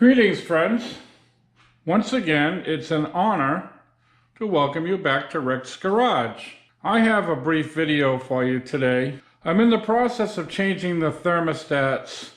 Greetings, friends. Once again, it's an honor to welcome you back to Rick's Garage. I have a brief video for you today. I'm in the process of changing the thermostats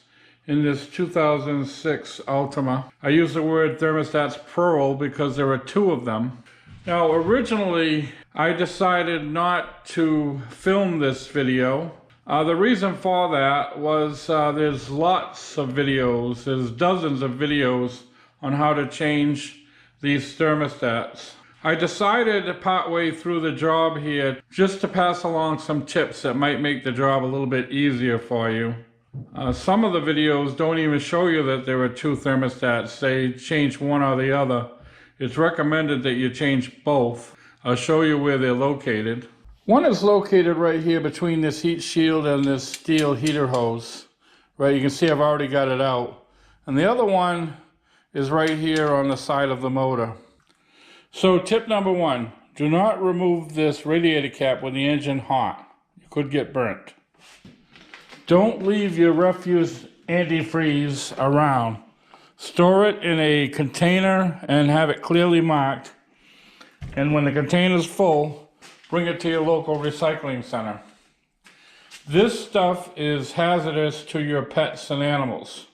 in this 2006 Altima. I use the word thermostats plural because there are two of them. Now, originally, I decided not to film this video. The reason for that was there's lots of videos, there's dozens of videos on how to change these thermostats. I decided partway through the job here just to pass along some tips that might make the job a little bit easier for you. Some of the videos don't even show you that there are two thermostats. They change one or the other. It's recommended that you change both. I'll show you where they're located. One is located right here between this heat shield and this steel heater hose. Right, you can see I've already got it out. And the other one is right here on the side of the motor. So tip number one, do not remove this radiator cap with the engine hot. You could get burnt. Don't leave your refuse antifreeze around. Store it in a container and have it clearly marked. And when the container's full, bring it to your local recycling center. This stuff is hazardous to your pets and animals.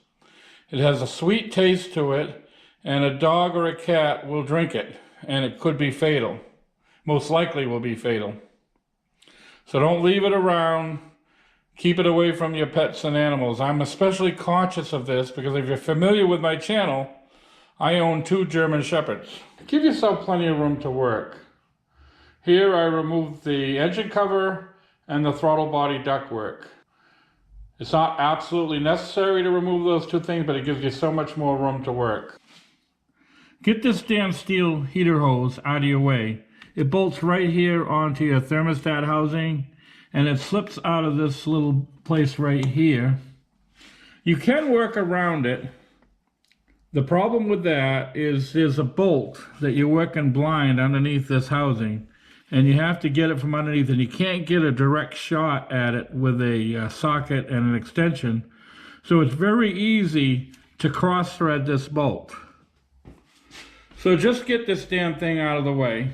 It has a sweet taste to it, and a dog or a cat will drink it, and it could be fatal. Most likely will be fatal. So don't leave it around. Keep it away from your pets and animals. I'm especially conscious of this because if you're familiar with my channel, I own 2 German Shepherds. Give yourself plenty of room to work. Here I removed the engine cover and the throttle body ductwork. It's not absolutely necessary to remove those 2 things, but it gives you so much more room to work. Get this damn steel heater hose out of your way. It bolts right here onto your thermostat housing, and it slips out of this little place right here. You can work around it. The problem with that is there's a bolt that you're working blind underneath this housing. And you have to get it from underneath, and you can't get a direct shot at it with a socket and an extension. So it's very easy to cross thread this bolt. So just get this damn thing out of the way.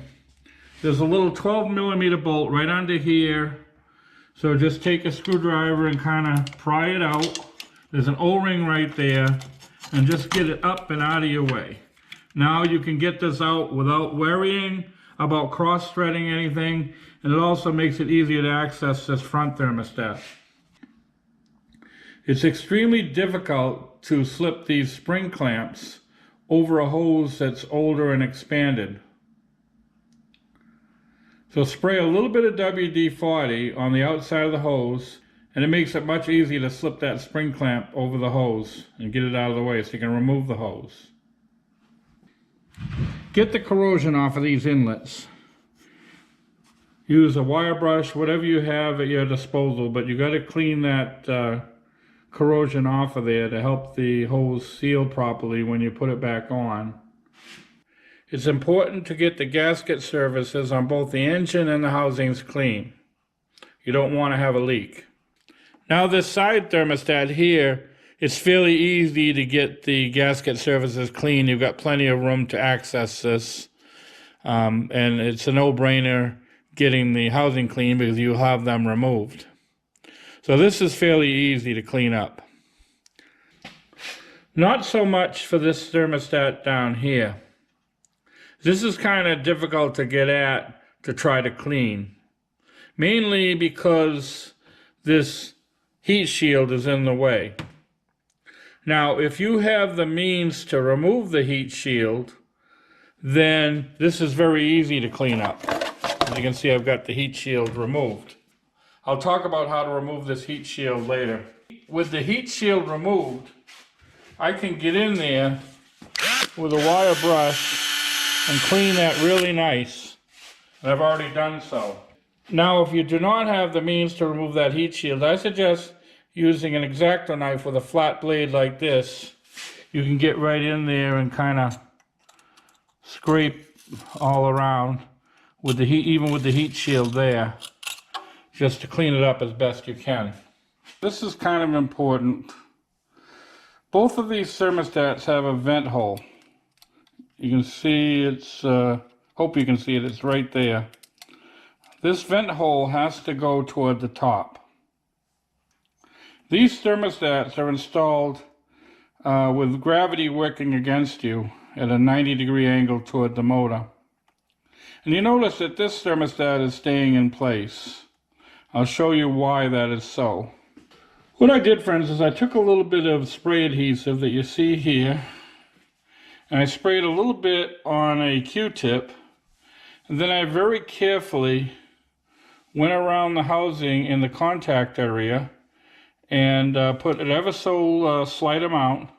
There's a little 12mm bolt right under here. So just take a screwdriver and kind of pry it out. There's an O-ring right there, and just get it up and out of your way. Now you can get this out without worrying about cross-threading anything, and it also makes it easier to access this front thermostat. It's extremely difficult to slip these spring clamps over a hose that's older and expanded. So spray a little bit of WD-40 on the outside of the hose, and it makes it much easier to slip that spring clamp over the hose and get it out of the way so you can remove the hose. Get the corrosion off of these inlets. Use a wire brush, whatever you have at your disposal, but you got to clean that corrosion off of there to help the hose seal properly when you put it back on. It's important to get the gasket surfaces on both the engine and the housings clean. You don't want to have a leak. Now this side thermostat here, it's fairly easy to get the gasket surfaces clean. You've got plenty of room to access this. And it's a no-brainer getting the housing clean because you have them removed. So this is fairly easy to clean up. Not so much for this thermostat down here. This is kind of difficult to get at to try to clean. Mainly because this heat shield is in the way. Now, if you have the means to remove the heat shield, then this is very easy to clean up. As you can see, I've got the heat shield removed. I'll talk about how to remove this heat shield later. With the heat shield removed, I can get in there with a wire brush and clean that really nice. And I've already done so. Now, if you do not have the means to remove that heat shield, I suggest using an X-Acto knife with a flat blade like this. You can get right in there and kind of scrape all around with the heat, even with the heat shield there, just to clean it up as best you can. This is kind of important. Both of these thermostats have a vent hole. You can see it's, hope you can see it, it's right there. This vent hole has to go toward the top. These thermostats are installed with gravity working against you at a 90-degree angle toward the motor. And you notice that this thermostat is staying in place. I'll show you why that is so. What I did, friends, is I took a little bit of spray adhesive that you see here, and I sprayed a little bit on a Q-tip, and then I very carefully went around the housing in the contact area and put an ever so slight amount,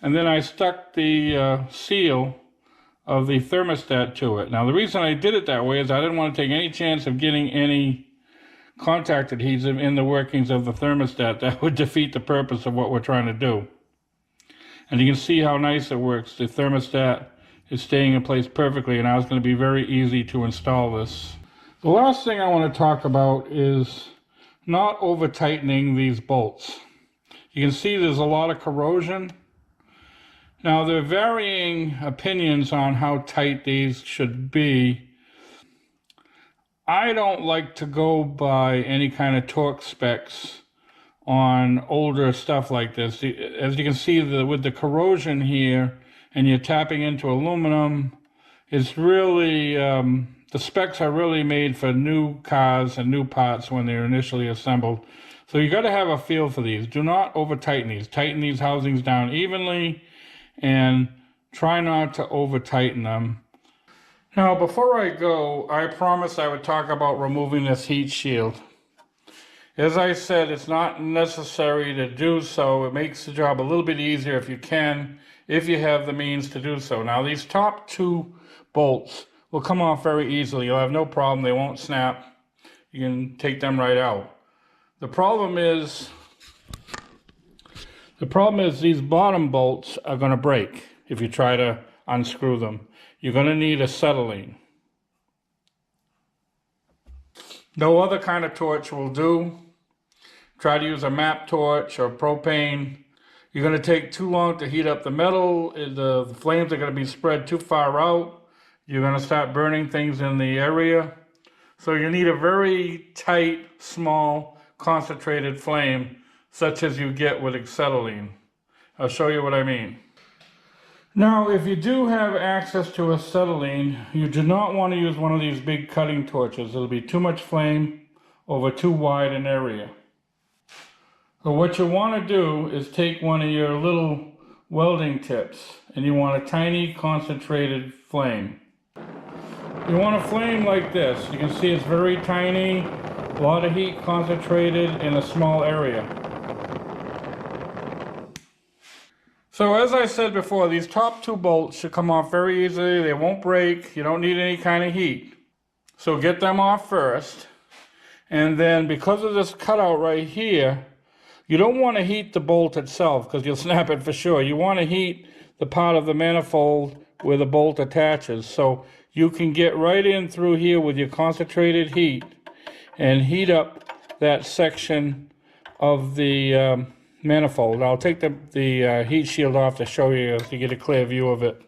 and then I stuck the seal of the thermostat to it. Now the reason I did it that way is I didn't want to take any chance of getting any contact adhesive in the workings of the thermostat. That would defeat the purpose of what we're trying to do. And you can see how nice it works. The thermostat is staying in place perfectly, and now it's going to be very easy to install this. The last thing I want to talk about is not over tightening these bolts. You can see there's a lot of corrosion. Now there are varying opinions on how tight these should be. I don't like to go by any kind of torque specs on older stuff like this. As you can see, with the corrosion here, and you're tapping into aluminum, it's really, the specs are really made for new cars and new parts when they're initially assembled. So you got to have a feel for these. Do not over tighten these. Tighten these housings down evenly and try not to over tighten them. Now, before I go, I promised I would talk about removing this heat shield. As I said, it's not necessary to do so. It makes the job a little bit easier if you can, if you have the means to do so. Now, these top two bolts will come off very easily. You'll have no problem. They won't snap. You can take them right out. The problem is these bottom bolts are going to break if you try to unscrew them. You're going to need acetylene. No other kind of torch will do. Try to use a MAP torch or propane. You're going to take too long to heat up the metal. The flames are going to be spread too far out. You're going to start burning things in the area. So you need a very tight, small, concentrated flame, such as you get with acetylene. I'll show you what I mean. Now, if you do have access to acetylene, you do not want to use one of these big cutting torches. It'll be too much flame over too wide an area. So what you want to do is take one of your little welding tips, and you want a tiny concentrated flame. You want a flame like this. You can see it's very tiny, a lot of heat concentrated in a small area. So as I said before, these top two bolts should come off very easily. They won't break. You don't need any kind of heat. So get them off first. And then because of this cutout right here, you don't want to heat the bolt itself because you'll snap it for sure. You want to heat the part of the manifold where the bolt attaches. So you can get right in through here with your concentrated heat and heat up that section of the manifold. I'll take the heat shield off to show you so you get a clear view of it.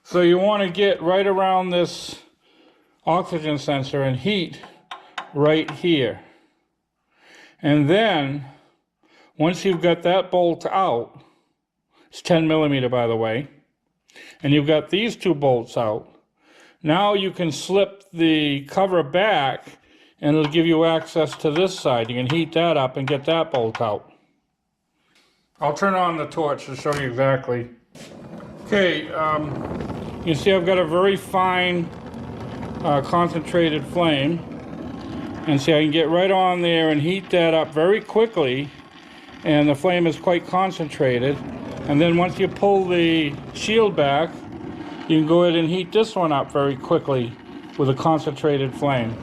So you want to get right around this oxygen sensor and heat right here. And then once you've got that bolt out, it's 10 millimeter by the way, and you've got these two bolts out, now you can slip the cover back and it'll give you access to this side. You can heat that up and get that bolt out. I'll turn on the torch to show you exactly. Okay, you see I've got a very fine concentrated flame, and see I can get right on there and heat that up very quickly, and the flame is quite concentrated. And then once you pull the shield back, you can go ahead and heat this one up very quickly with a concentrated flame.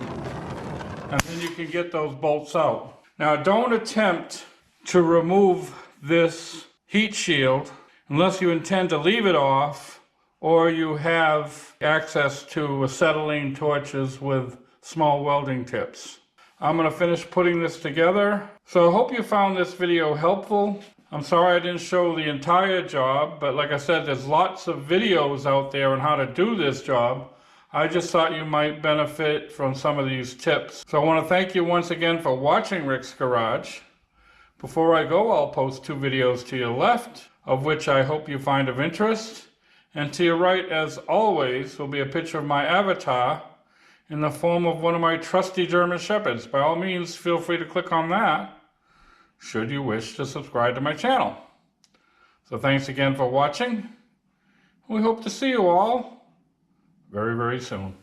And then you can get those bolts out. Now don't attempt to remove this heat shield unless you intend to leave it off or you have access to acetylene torches with small welding tips. I'm going to finish putting this together. So I hope you found this video helpful. I'm sorry I didn't show the entire job, but like I said, there's lots of videos out there on how to do this job. I just thought you might benefit from some of these tips. So I want to thank you once again for watching Rick's Garage. Before I go, I'll post 2 videos to your left, of which I hope you find of interest. And to your right, as always, will be a picture of my avatar in the form of one of my trusty German Shepherds. By all means, feel free to click on that should you wish to subscribe to my channel. So thanks again for watching. We hope to see you all very, very soon.